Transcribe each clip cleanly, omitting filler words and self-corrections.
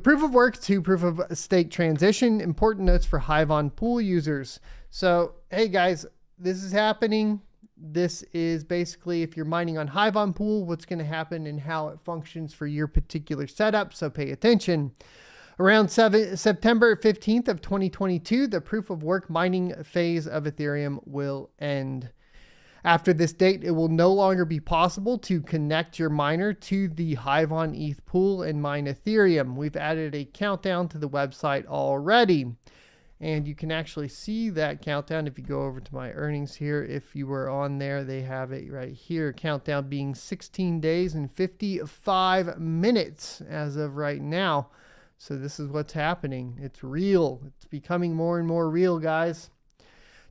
proof of work to proof of stake transition, important notes for Hiveon pool users. So, hey guys, this is happening. This is basically if you're mining on Hiveon pool, what's going to happen and how it functions for your particular setup. So pay attention. Around September 15th of 2022, the proof of work mining phase of Ethereum will end. After this date, it will no longer be possible to connect your miner to the Hiveon ETH pool and mine Ethereum. We've added a countdown to the website already. And you can actually see that countdown if you go over to my earnings here. If you were on there, they have it right here. Countdown being 16 days and 55 minutes as of right now. So this is what's happening. It's real. It's becoming more and more real, guys.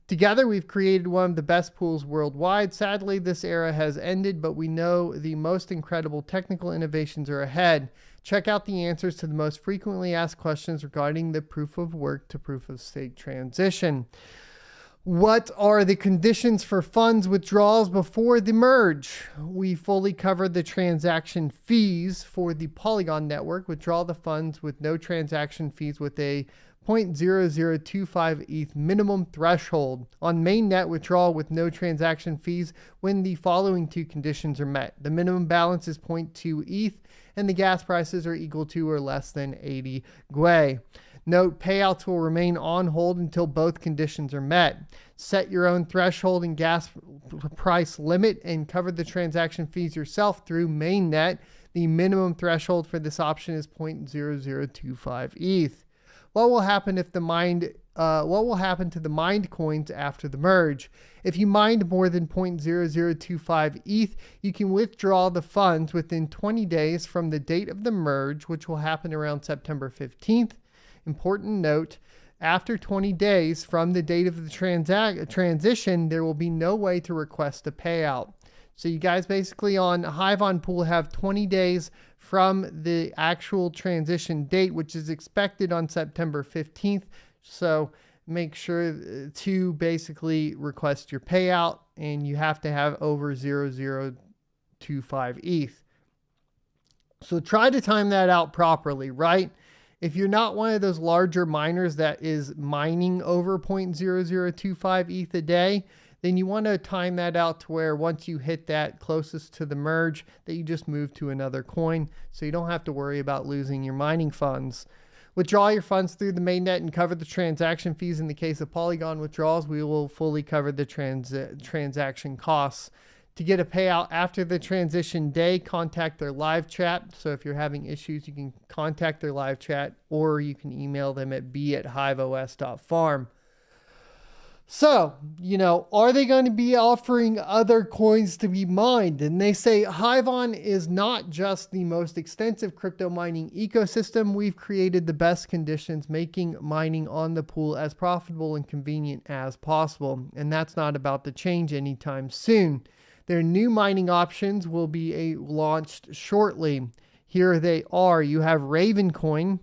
Together, we've created one of the best pools worldwide. Sadly, this era has ended, but we know the most incredible technical innovations are ahead. Check out the answers to the most frequently asked questions regarding the proof of work to proof of stake transition. What are the conditions for funds withdrawals before the merge? We fully covered the transaction fees for the Polygon network. Withdraw the funds with no transaction fees with a 0.0025 ETH minimum threshold. On mainnet, withdrawal with no transaction fees when the following two conditions are met. The minimum balance is 0.2 ETH and the gas prices are equal to or less than 80 GUI. Note, payouts will remain on hold until both conditions are met. Set your own threshold and gas price limit and cover the transaction fees yourself through mainnet. The minimum threshold for this option is 0.0025 ETH. What will happen if what will happen to the mined coins after the merge? If you mined more than 0.0025 ETH, you can withdraw the funds within 20 days from the date of the merge, which will happen around September 15th. Important note, after 20 days from the date of the transition, there will be no way to request a payout. So you guys basically on Hiveon pool have 20 days from the actual transition date, which is expected on September 15th. So make sure to basically request your payout, and you have to have over 0.0025 ETH. So try to time that out properly, right? If you're not one of those larger miners that is mining over 0.0025 ETH a day, then you want to time that out to where once you hit that closest to the merge, that you just move to another coin so you don't have to worry about losing your mining funds. Withdraw your funds through the mainnet and cover the transaction fees. In the case of Polygon withdrawals, we will fully cover the transaction costs. To get a payout after the transition day, contact their live chat. So if you're having issues, you can contact their live chat, or you can email them at b@hiveos.farm. So, are they going to be offering other coins to be mined? And they say Hiveon is not just the most extensive crypto mining ecosystem. We've created the best conditions, making mining on the pool as profitable and convenient as possible. And that's not about to change anytime soon. Their new mining options will be launched shortly. Here they are. You have Ravencoin,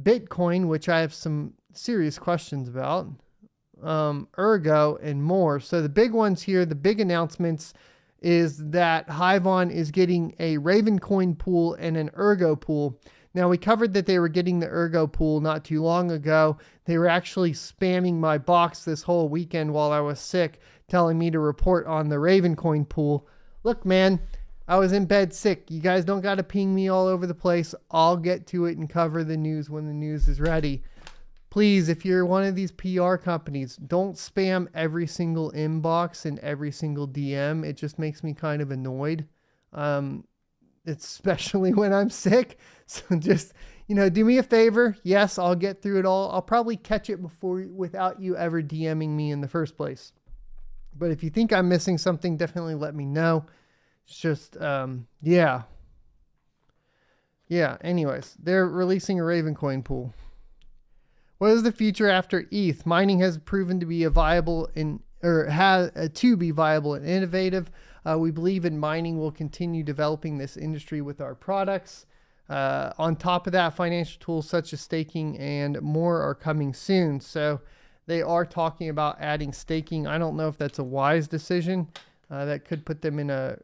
Bitcoin, which I have some serious questions about, Ergo, and more. So the big ones here, the big announcements is that Hiveon is getting a Ravencoin pool and an Ergo pool. Now, we covered that they were getting the Ergo pool not too long ago. They were actually spamming my box this whole weekend while I was sick, telling me to report on the Ravencoin pool. Look, man, I was in bed sick. You guys don't got to ping me all over the place. I'll get to it and cover the news when the news is ready. Please, if you're one of these PR companies, don't spam every single inbox and every single DM. It just makes me kind of annoyed, especially when I'm sick. So just, do me a favor. Yes, I'll get through it all. I'll probably catch it without you ever DMing me in the first place. But if you think I'm missing something, definitely let me know. It's just, yeah. Anyways, they're releasing a Ravencoin pool. What is the future after ETH? Mining has proven to be viable and innovative. We believe in mining. We'll continue developing this industry with our products. On top of that, financial tools such as staking and more are coming soon. So they are talking about adding staking. I don't know if that's a wise decision. That could put them in I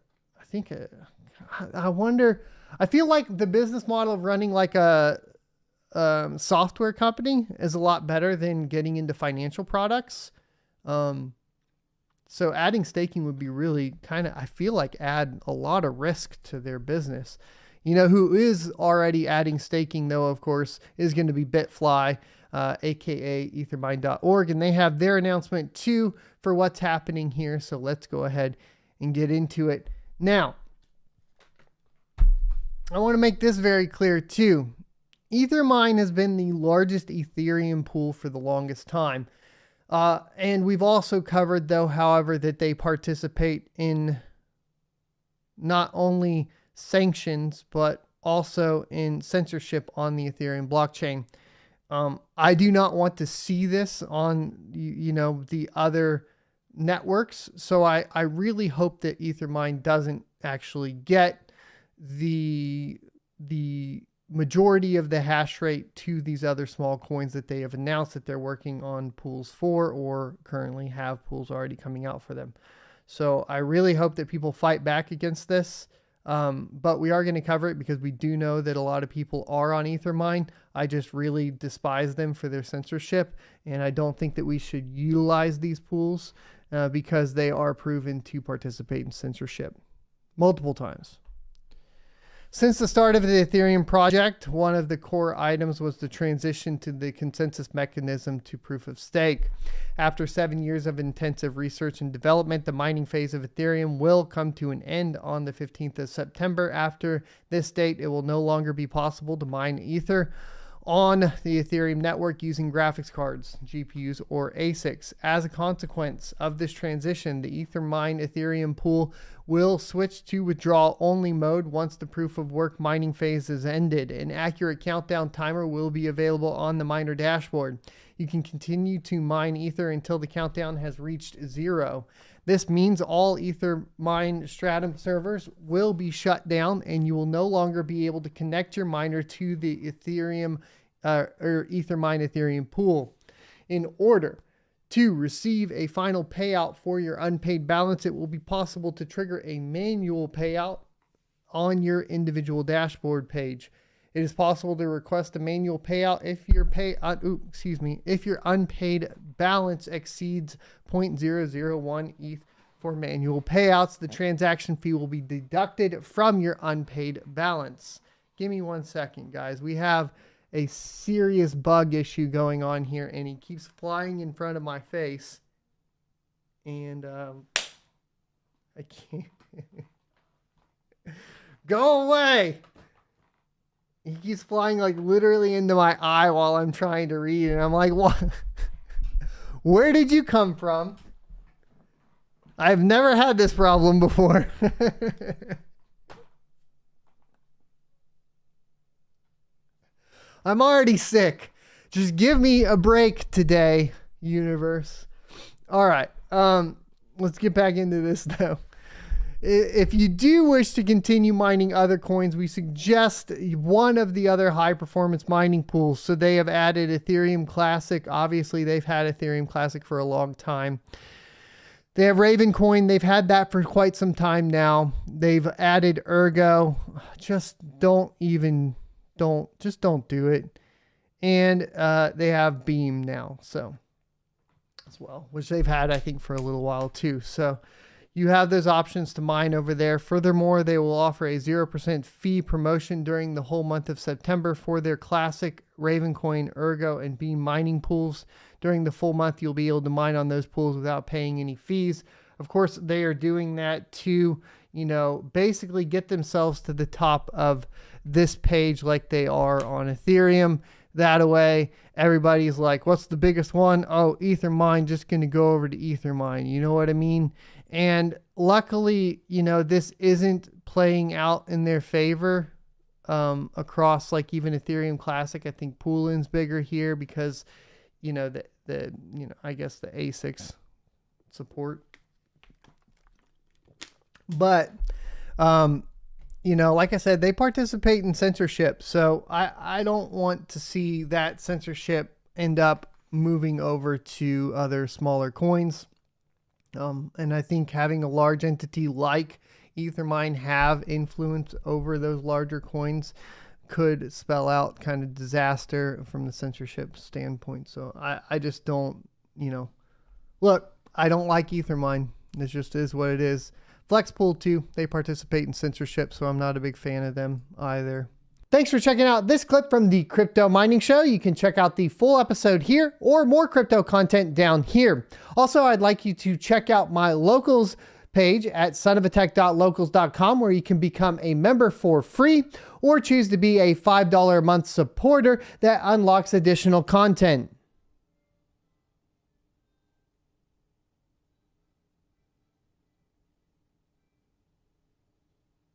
wonder. I feel like the business model of running like a software company is a lot better than getting into financial products. So adding staking would be really kind of, I feel like, add a lot of risk to their business. You know, who is already adding staking though, of course, is going to be Bitfly, aka ethermine.org, and they have their announcement too for what's happening here. So let's go ahead and get into it. Now, I want to make this very clear too. Ethermine has been the largest Ethereum pool for the longest time. And we've also covered though, however, that they participate in not only sanctions, but also in censorship on the Ethereum blockchain. I do not want to see this on, the other networks. So I really hope that Ethermine doesn't actually get the majority of the hash rate to these other small coins that they have announced that they're working on pools for, or currently have pools already coming out for them. So I really hope that people fight back against this. But we are going to cover it because we do know that a lot of people are on Ethermine. I just really despise them for their censorship. And I don't think that we should utilize these pools because they are proven to participate in censorship multiple times. Since the start of the Ethereum project, one of the core items was the transition to the consensus mechanism to proof of stake. After 7 years of intensive research and development, the mining phase of Ethereum will come to an end on the 15th of September. After this date, it will no longer be possible to mine Ether on the Ethereum network using graphics cards, GPUs, or ASICs. As a consequence of this transition, the Ethermine Ethereum pool will switch to withdrawal-only mode once the proof of work mining phase is ended. An accurate countdown timer will be available on the miner dashboard. You can continue to mine Ether until the countdown has reached 0. This means all Ethermine Stratum servers will be shut down and you will no longer be able to connect your miner to the Ethereum or Ethermine Ethereum pool. In order to receive a final payout for your unpaid balance, it will be possible to trigger a manual payout on your individual dashboard page. It is possible to request a manual payout if your unpaid balance exceeds 0.001 ETH. For manual payouts, the transaction fee will be deducted from your unpaid balance. Give me 1 second, guys. We have a serious bug issue going on here, and he keeps flying in front of my face. And I can't. Go away! He keeps flying like literally into my eye while I'm trying to read. And I'm like, what? Where did you come from? I've never had this problem before. I'm already sick. Just give me a break today, universe. All right. Let's get back into this though. If you do wish to continue mining other coins, we suggest one of the other high performance mining pools. So they have added Ethereum Classic. Obviously, they've had Ethereum Classic for a long time. They have Ravencoin. They've had that for quite some time now. They've added Ergo. Just don't do it. And they have Beam now, so as well, which they've had, I think, for a little while too. So you have those options to mine over there. Furthermore, they will offer a 0% fee promotion during the whole month of September for their classic Ravencoin, Ergo, and Beam mining pools. During the full month, you'll be able to mine on those pools without paying any fees. Of course, they are doing that to, basically get themselves to the top of this page like they are on Ethereum. That way, everybody's like, what's the biggest one? Oh, Ethermine, just going to go over to Ethermine. You know what I mean? And luckily, this isn't playing out in their favor across like even Ethereum Classic. I think Poolin's bigger here because, I guess the ASICs support. But, like I said, they participate in censorship. So I don't want to see that censorship end up moving over to other smaller coins. And I think having a large entity like Ethermine have influence over those larger coins could spell out kind of disaster from the censorship standpoint. So I just don't, look, I don't like Ethermine. This just is what it is. Flexpool too, they participate in censorship, so I'm not a big fan of them either. Thanks for checking out this clip from the Crypto Mining Show. You can check out the full episode here or more crypto content down here. Also, I'd like you to check out my locals page at sonofatech.locals.com, where you can become a member for free or choose to be a $5 a month supporter that unlocks additional content.